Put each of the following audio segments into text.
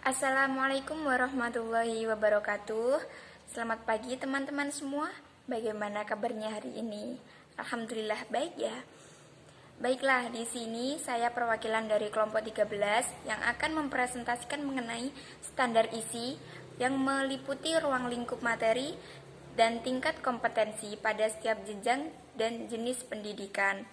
Assalamualaikum warahmatullahi wabarakatuh. Selamat pagi teman-teman semua. Bagaimana kabarnya hari ini? Alhamdulillah baik ya. Baiklah, di sini saya perwakilan dari kelompok 13 yang akan mempresentasikan mengenai standar isi yang meliputi ruang lingkup materi dan tingkat kompetensi pada setiap jenjang dan jenis pendidikan.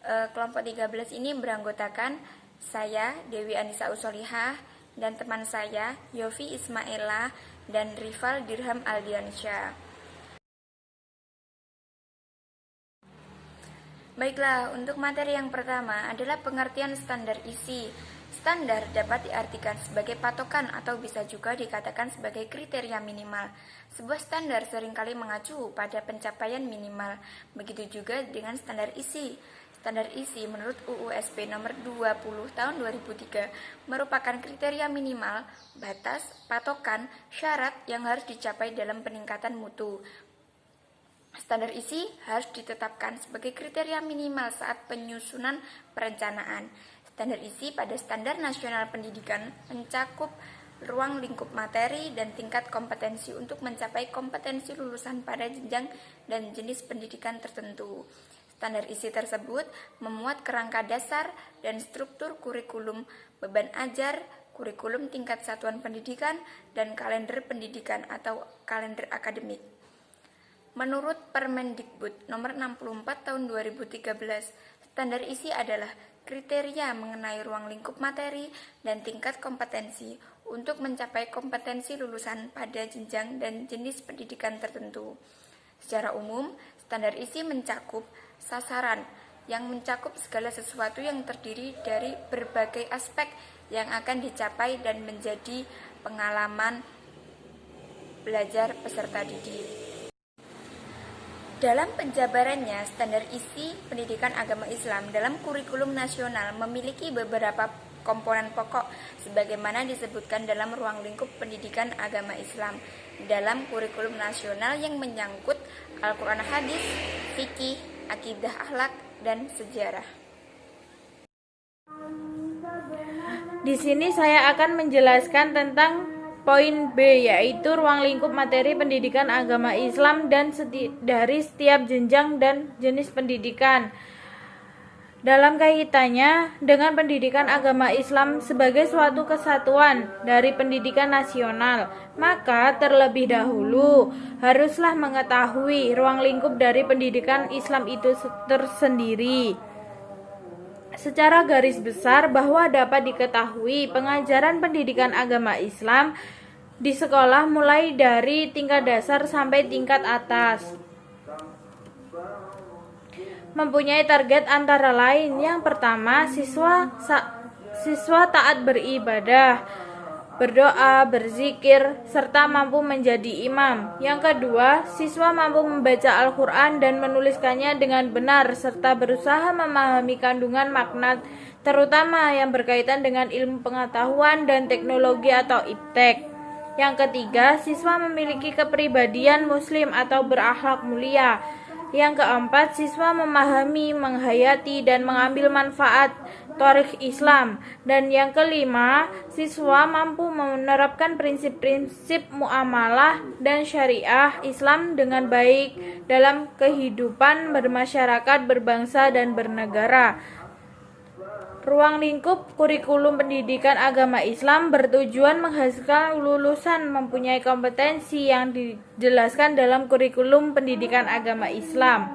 Kelompok 13 ini beranggotakan saya, Dewi Anissa Usolihah, dan teman saya, Yofi Ismaila dan Rival Dirham Aldiansyah. Baiklah, untuk materi yang pertama adalah pengertian standar isi. Standar dapat diartikan sebagai patokan atau bisa juga dikatakan sebagai kriteria minimal. Sebuah standar seringkali mengacu pada pencapaian minimal. Begitu juga dengan standar isi. Standar isi menurut UU SP nomor 20 tahun 2003 merupakan kriteria minimal, batas, patokan, syarat yang harus dicapai dalam peningkatan mutu. Standar isi harus ditetapkan sebagai kriteria minimal saat penyusunan perencanaan. Standar isi pada Standar Nasional Pendidikan mencakup ruang lingkup materi dan tingkat kompetensi untuk mencapai kompetensi lulusan pada jenjang dan jenis pendidikan tertentu. Standar isi tersebut memuat kerangka dasar dan struktur kurikulum, beban ajar, kurikulum tingkat satuan pendidikan, dan kalender pendidikan atau kalender akademik. Menurut Permendikbud nomor 64 tahun 2013, standar isi adalah kriteria mengenai ruang lingkup materi dan tingkat kompetensi untuk mencapai kompetensi lulusan pada jenjang dan jenis pendidikan tertentu. Secara umum, standar isi mencakup sasaran yang mencakup segala sesuatu yang terdiri dari berbagai aspek yang akan dicapai dan menjadi pengalaman belajar peserta didik. Dalam penjabarannya, standar isi pendidikan agama Islam dalam kurikulum nasional memiliki beberapa komponen pokok sebagaimana disebutkan dalam ruang lingkup pendidikan agama Islam dalam kurikulum nasional yang menyangkut Al-Quran, hadis, fikih, akidah, akhlak, dan sejarah. Di sini saya akan menjelaskan tentang poin B, yaitu ruang lingkup materi pendidikan agama Islam dan dari setiap jenjang dan jenis pendidikan. Dalam kaitannya dengan pendidikan agama Islam sebagai suatu kesatuan dari pendidikan nasional, maka terlebih dahulu haruslah mengetahui ruang lingkup dari pendidikan Islam itu tersendiri. Secara garis besar bahwa dapat diketahui pengajaran pendidikan agama Islam di sekolah mulai dari tingkat dasar sampai tingkat atas mempunyai target antara lain. Yang pertama, siswa taat beribadah, berdoa, berzikir, serta mampu menjadi imam. Yang kedua, siswa mampu membaca Al-Quran dan menuliskannya dengan benar, serta berusaha memahami kandungan makna, terutama yang berkaitan dengan ilmu pengetahuan dan teknologi atau iptek. Yang ketiga, siswa memiliki kepribadian muslim atau berakhlak mulia. Yang keempat, siswa memahami, menghayati, dan mengambil manfaat tarikh Islam. Dan yang kelima, siswa mampu menerapkan prinsip-prinsip muamalah dan syariah Islam dengan baik dalam kehidupan bermasyarakat, berbangsa, dan bernegara. Ruang lingkup kurikulum pendidikan agama Islam bertujuan menghasilkan lulusan mempunyai kompetensi yang dijelaskan dalam kurikulum pendidikan agama Islam.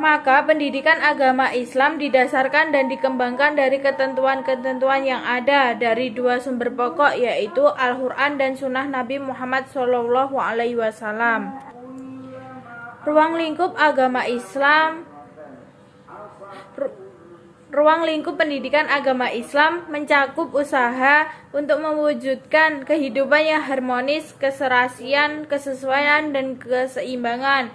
Maka pendidikan agama Islam didasarkan dan dikembangkan dari ketentuan-ketentuan yang ada dari dua sumber pokok, yaitu Al-Quran dan Sunnah Nabi Muhammad SAW. Ruang lingkup pendidikan agama Islam mencakup usaha untuk mewujudkan kehidupan yang harmonis, keserasian, kesesuaian, dan keseimbangan.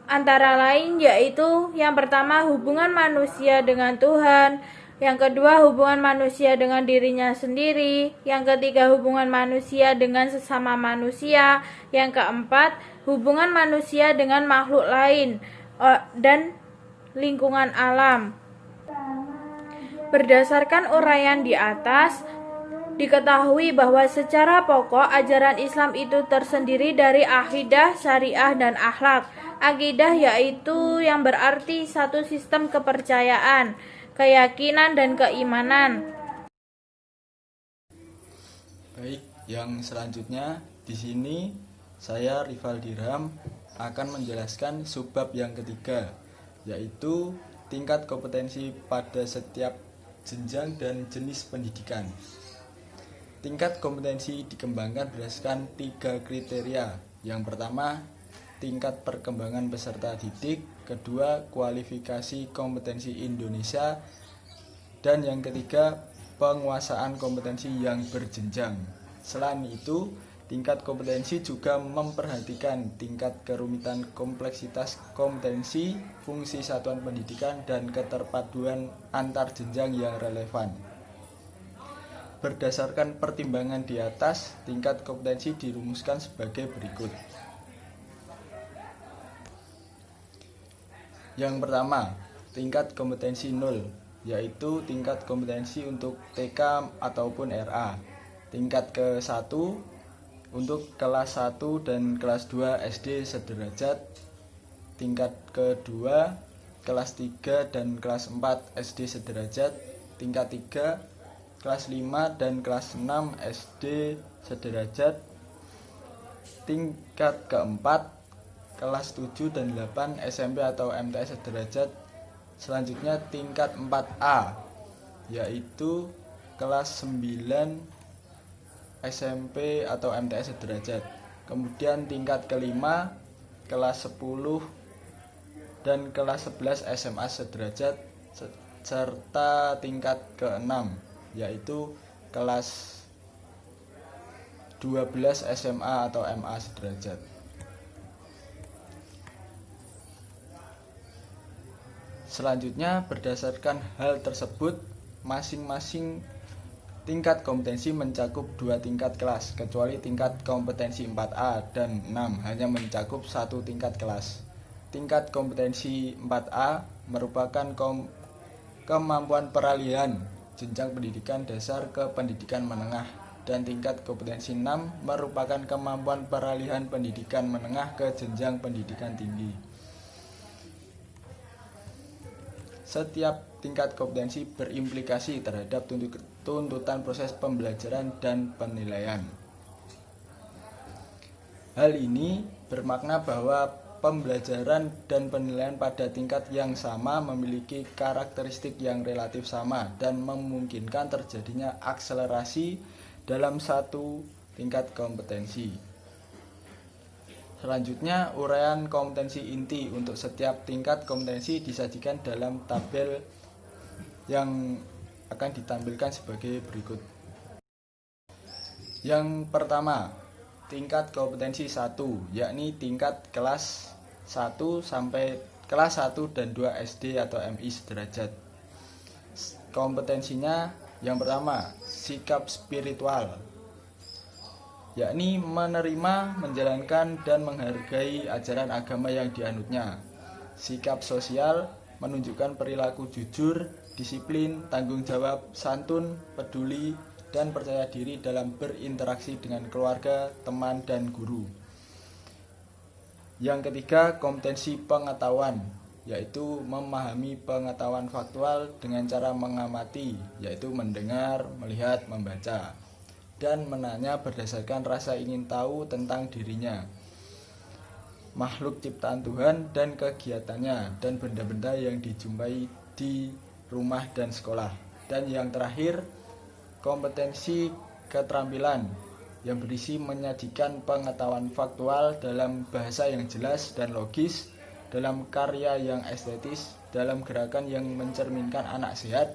Antara lain yaitu yang pertama, hubungan manusia dengan Tuhan. Yang kedua, hubungan manusia dengan dirinya sendiri. Yang ketiga, hubungan manusia dengan sesama manusia. Yang keempat, hubungan manusia dengan makhluk lain dan lingkungan alam. Berdasarkan uraian di atas, diketahui bahwa secara pokok ajaran Islam itu tersendiri dari akidah, syariah, dan akhlak. Akidah yaitu yang berarti satu sistem kepercayaan, keyakinan, dan keimanan. Baik, yang selanjutnya di sini saya Rival Dirham akan menjelaskan subbab yang ketiga, yaitu tingkat kompetensi pada setiap jenjang dan jenis pendidikan. Tingkat kompetensi dikembangkan berdasarkan 3 kriteria. Yang pertama, tingkat perkembangan peserta didik, kedua, kualifikasi kompetensi Indonesia, dan yang ketiga, penguasaan kompetensi yang berjenjang. Selain itu, tingkat kompetensi juga memperhatikan tingkat kerumitan kompleksitas kompetensi, fungsi satuan pendidikan, dan keterpaduan antar jenjang yang relevan. Berdasarkan pertimbangan di atas, tingkat kompetensi dirumuskan sebagai berikut. Yang pertama, tingkat kompetensi 0, yaitu tingkat kompetensi untuk TK ataupun RA. Tingkat ke-1 untuk kelas 1 dan kelas 2 SD sederajat. Tingkat kedua, kelas 3 dan kelas 4 SD sederajat. Tingkat 3, kelas 5 dan kelas 6 SD sederajat. Tingkat keempat, kelas 7 dan 8 SMP atau MTS sederajat. Selanjutnya tingkat 4A, yaitu kelas 9 SMP atau MTS sederajat. Kemudian tingkat kelima, kelas 10 dan kelas 11 SMA sederajat, serta tingkat ke-6, yaitu kelas 12 SMA atau MA sederajat. Selanjutnya, berdasarkan hal tersebut, masing-masing tingkat kompetensi mencakup 2 tingkat kelas, kecuali tingkat kompetensi 4A dan 6 hanya mencakup 1 tingkat kelas. Tingkat kompetensi 4A merupakan kemampuan peralihan jenjang pendidikan dasar ke pendidikan menengah, dan tingkat kompetensi 6 merupakan kemampuan peralihan pendidikan menengah ke jenjang pendidikan tinggi. Setiap tingkat kompetensi berimplikasi terhadap tuntutan proses pembelajaran dan penilaian. Hal ini bermakna bahwa pembelajaran dan penilaian pada tingkat yang sama memiliki karakteristik yang relatif sama dan memungkinkan terjadinya akselerasi dalam satu tingkat kompetensi. Selanjutnya, uraian kompetensi inti untuk setiap tingkat kompetensi disajikan dalam tabel yang akan ditampilkan sebagai berikut. Yang pertama, tingkat kompetensi 1, yakni tingkat kelas 1 sampai kelas 1 dan 2 SD atau MI sederajat. Kompetensinya yang pertama, sikap spiritual, yakni menerima, menjalankan, dan menghargai ajaran agama yang dianutnya. Sikap sosial, menunjukkan perilaku jujur, disiplin, tanggung jawab, santun, peduli, dan percaya diri dalam berinteraksi dengan keluarga, teman, dan guru. Yang ketiga, kompetensi pengetahuan, yaitu memahami pengetahuan faktual dengan cara mengamati, yaitu mendengar, melihat, membaca, dan menanya berdasarkan rasa ingin tahu tentang dirinya, makhluk ciptaan Tuhan dan kegiatannya, dan benda-benda yang dijumpai di rumah dan sekolah. Dan yang terakhir, kompetensi keterampilan yang berisi menyajikan pengetahuan faktual dalam bahasa yang jelas dan logis, dalam karya yang estetis, dalam gerakan yang mencerminkan anak sehat,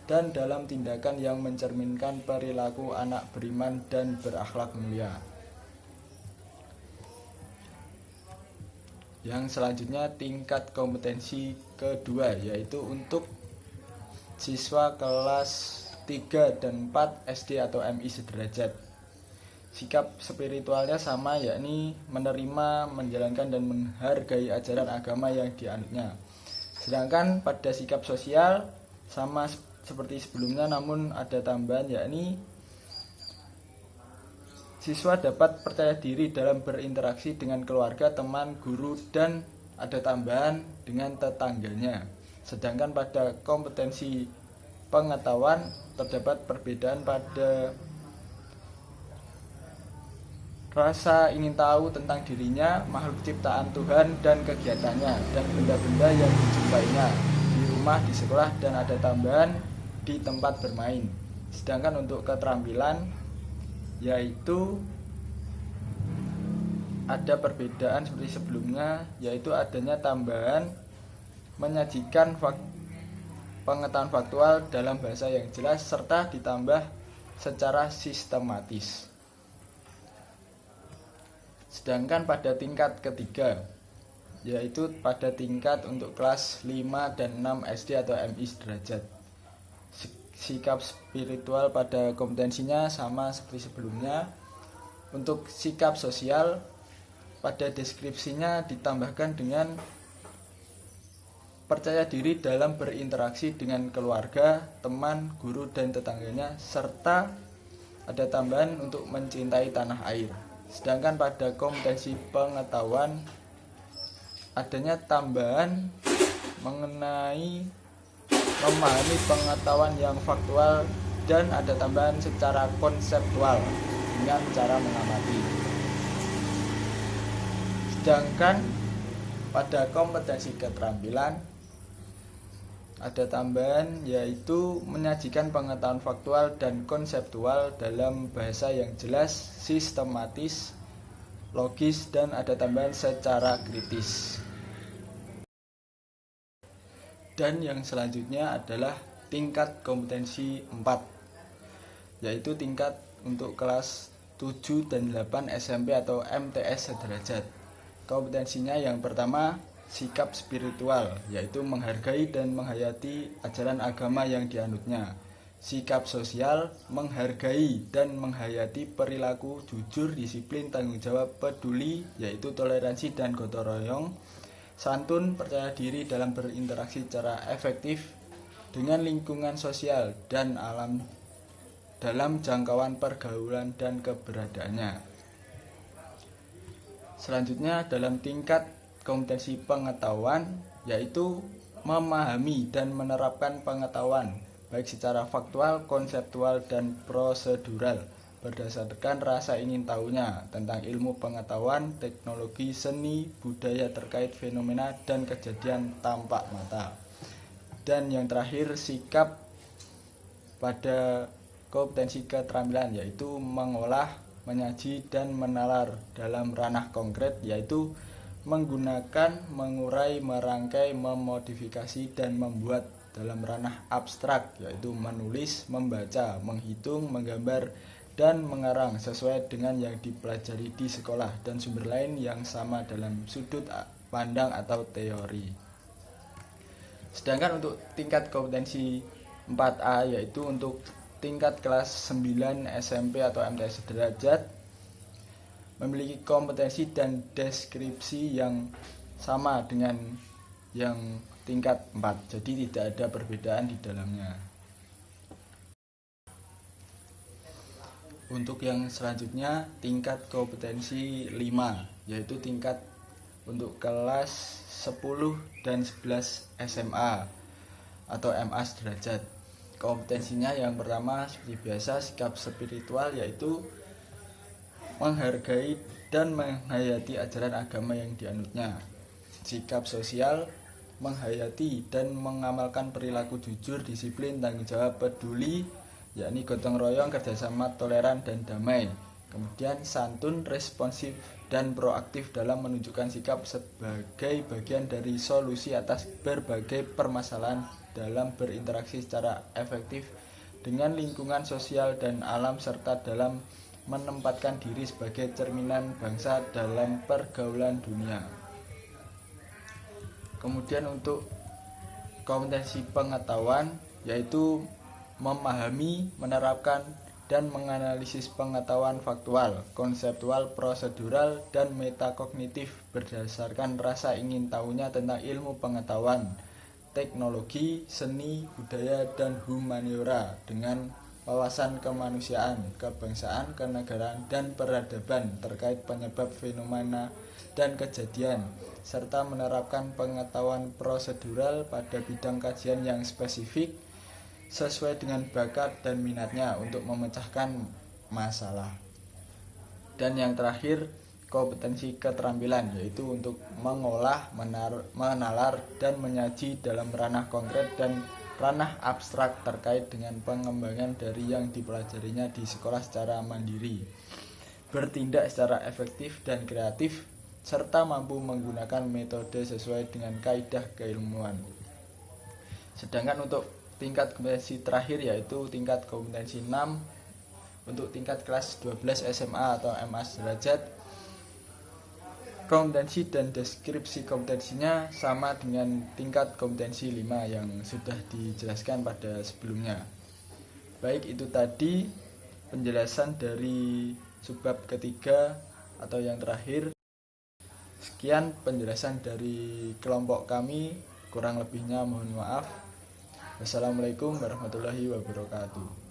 dan dalam tindakan yang mencerminkan perilaku anak beriman dan berakhlak mulia. Yang selanjutnya, tingkat kompetensi kedua, yaitu untuk siswa kelas 3 dan 4 SD atau MI sederajat. Sikap spiritualnya sama, yakni menerima, menjalankan, dan menghargai ajaran agama yang dianutnya. Sedangkan pada sikap sosial sama seperti sebelumnya, namun ada tambahan, yakni siswa dapat percaya diri dalam berinteraksi dengan keluarga, teman, guru, dan ada tambahan dengan tetangganya. Sedangkan pada kompetensi pengetahuan terdapat perbedaan pada rasa ingin tahu tentang dirinya, makhluk ciptaan Tuhan dan kegiatannya, dan benda-benda yang dijumpainya di rumah, di sekolah, dan ada tambahan di tempat bermain. Sedangkan untuk keterampilan, yaitu ada perbedaan seperti sebelumnya, yaitu adanya tambahan menyajikan pengetahuan faktual dalam bahasa yang jelas serta ditambah secara sistematis. Sedangkan pada tingkat ketiga, yaitu pada tingkat untuk kelas 5 dan 6 SD atau MI sederajat, sikap spiritual pada kompetensinya sama seperti sebelumnya. Untuk sikap sosial, pada deskripsinya ditambahkan dengan percaya diri dalam berinteraksi dengan keluarga, teman, guru, dan tetangganya, serta ada tambahan untuk mencintai tanah air. Sedangkan pada kompetensi pengetahuan, adanya tambahan mengenai memahami pengetahuan yang faktual dan ada tambahan secara konseptual dengan cara mengamati. Sedangkan pada kompetensi keterampilan ada tambahan, yaitu menyajikan pengetahuan faktual dan konseptual dalam bahasa yang jelas, sistematis, logis, dan ada tambahan secara kritis. Dan yang selanjutnya adalah tingkat kompetensi 4, yaitu tingkat untuk kelas 7 dan 8 SMP atau MTS sederajat. Kompetensinya yang pertama, sikap spiritual, yaitu menghargai dan menghayati ajaran agama yang dianutnya. Sikap sosial, menghargai dan menghayati perilaku jujur, disiplin, tanggung jawab, peduli, yaitu toleransi dan gotong royong. Santun, percaya diri dalam berinteraksi secara efektif dengan lingkungan sosial dan alam dalam jangkauan pergaulan dan keberadaannya. Selanjutnya dalam tingkat kompetensi pengetahuan, yaitu memahami dan menerapkan pengetahuan baik secara faktual, konseptual, dan prosedural berdasarkan rasa ingin tahunya tentang ilmu pengetahuan, teknologi, seni, budaya terkait fenomena dan kejadian tampak mata. Dan yang terakhir, sikap pada kompetensi keterampilan, yaitu mengolah, menyaji, dan menalar dalam ranah konkret, yaitu menggunakan, mengurai, merangkai, memodifikasi, dan membuat dalam ranah abstrak, yaitu menulis, membaca, menghitung, menggambar, dan mengarang sesuai dengan yang dipelajari di sekolah dan sumber lain yang sama dalam sudut pandang atau teori. Sedangkan untuk tingkat kompetensi 4A, yaitu untuk tingkat kelas 9 SMP atau MTS sederajat, memiliki kompetensi dan deskripsi yang sama dengan yang tingkat 4, jadi tidak ada perbedaan di dalamnya. Untuk yang selanjutnya tingkat kompetensi 5, yaitu tingkat untuk kelas 10 dan 11 SMA atau MA sederajat. Kompetensinya yang pertama seperti biasa, sikap spiritual, yaitu menghargai dan menghayati ajaran agama yang dianutnya. Sikap sosial, menghayati dan mengamalkan perilaku jujur, disiplin, tanggung jawab, peduli, yakni gotong royong, kerjasama, toleran, dan damai. Kemudian santun, responsif, dan proaktif dalam menunjukkan sikap sebagai bagian dari solusi atas berbagai permasalahan dalam berinteraksi secara efektif dengan lingkungan sosial dan alam, serta dalam menempatkan diri sebagai cerminan bangsa dalam pergaulan dunia. Kemudian untuk kompetensi pengetahuan, yaitu memahami, menerapkan, dan menganalisis pengetahuan faktual, konseptual, prosedural, dan metakognitif berdasarkan rasa ingin tahunya tentang ilmu pengetahuan teknologi, seni, budaya, dan humaniora dengan wawasan kemanusiaan, kebangsaan, kenegaraan, dan peradaban terkait penyebab fenomena dan kejadian, serta menerapkan pengetahuan prosedural pada bidang kajian yang spesifik sesuai dengan bakat dan minatnya untuk memecahkan masalah. Dan yang terakhir, kompetensi keterampilan, yaitu untuk mengolah, menalar, dan menyaji dalam ranah konkret dan ranah abstrak terkait dengan pengembangan dari yang dipelajarinya di sekolah secara mandiri, bertindak secara efektif dan kreatif, serta mampu menggunakan metode sesuai dengan kaidah keilmuan. Sedangkan untuk tingkat kompetensi terakhir yaitu tingkat kompetensi 6 untuk tingkat kelas 12 SMA atau MA sederajat, kompetensi dan deskripsi kompetensinya sama dengan tingkat kompetensi 5 yang sudah dijelaskan pada sebelumnya. Baik, itu tadi penjelasan dari subbab ketiga atau yang terakhir. Sekian penjelasan dari kelompok kami, kurang lebihnya mohon maaf. Wassalamualaikum warahmatullahi wabarakatuh.